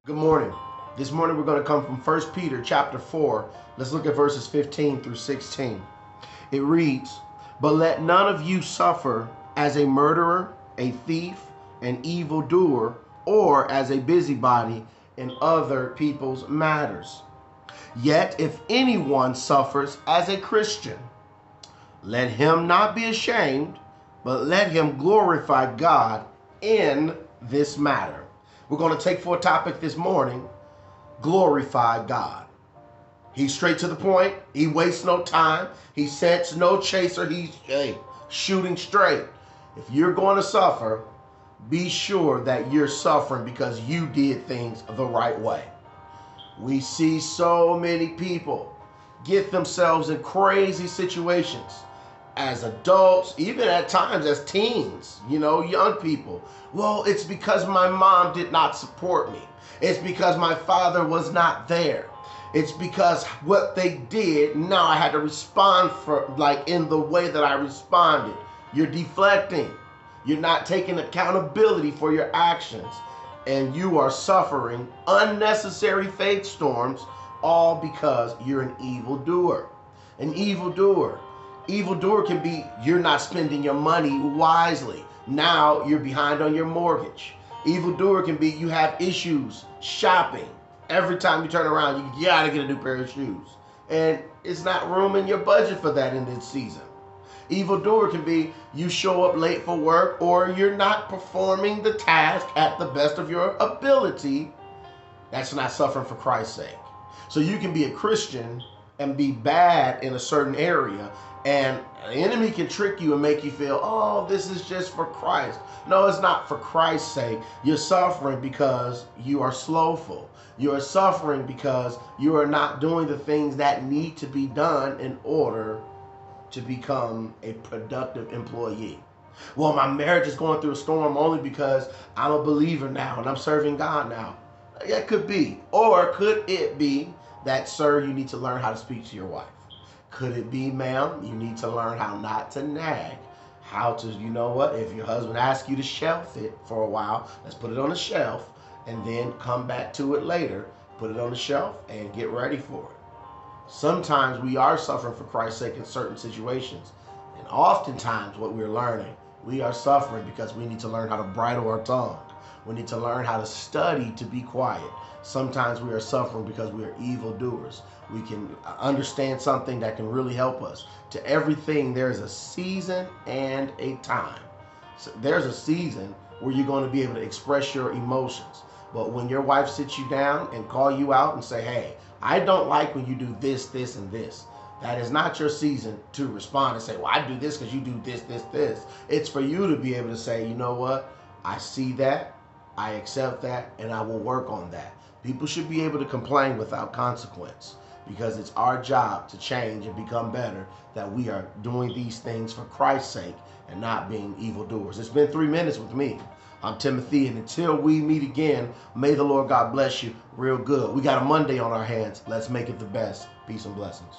Good morning. This morning we're going to come from 1 Peter chapter 4. Let's look at verses 15 through 16. It reads, "But let none of you suffer as a murderer, a thief, an evildoer, or as a busybody in other people's matters. Yet if anyone suffers as a Christian, let him not be ashamed, but let him glorify God in this matter." We're going to take for a topic this morning, glorify God. He's straight to the point. He wastes no time. He sets no chaser. He's shooting straight. If you're going to suffer, be sure that you're suffering because you did things the right way. We see so many people get themselves in crazy situations as adults, even at times as teens, young people. Well, it's because my mom did not support me. It's because my father was not there. It's because what they did, now I had to respond in the way that I responded. You're deflecting. You're not taking accountability for your actions. And you are suffering unnecessary faith storms, all because you're an evildoer. An evildoer. Evildoer can be you're not spending your money wisely. Now you're behind on your mortgage. Evildoer can be you have issues shopping. Every time you turn around, you gotta get a new pair of shoes. And it's not room in your budget for that in this season. Evildoer can be you show up late for work or you're not performing the task at the best of your ability. That's not suffering for Christ's sake. So you can be a Christian and be bad in a certain area, and the enemy can trick you and make you feel, oh, this is just for Christ. No, it's not for Christ's sake. You're suffering because you are slowful. You are suffering because you are not doing the things that need to be done in order to become a productive employee. Well, my marriage is going through a storm only because I'm a believer now and I'm serving God now. That could be. Or could it be that, sir, you need to learn how to speak to your wife? Could it be, ma'am, you need to learn how not to nag? How to, if your husband asks you to shelf it for a while, let's put it on the shelf and then come back to it later. Put it on the shelf and get ready for it. Sometimes we are suffering for Christ's sake in certain situations. And oftentimes what we're learning, we are suffering because we need to learn how to bridle our tongue. We need to learn how to study to be quiet. Sometimes we are suffering because we are evildoers. We can understand something that can really help us. To everything, there's a season and a time. So there's a season where you're going to be able to express your emotions. But when your wife sits you down and call you out and say, hey, I don't like when you do this, this, and this. That is not your season to respond and say, well, I do this because you do this, this, this. It's for you to be able to say, you know what? I see that, I accept that, and I will work on that. People should be able to complain without consequence because it's our job to change and become better, that we are doing these things for Christ's sake and not being evildoers. It's been 3 minutes with me. I'm Timothy, and until we meet again, may the Lord God bless you real good. We got a Monday on our hands. Let's make it the best. Peace and blessings.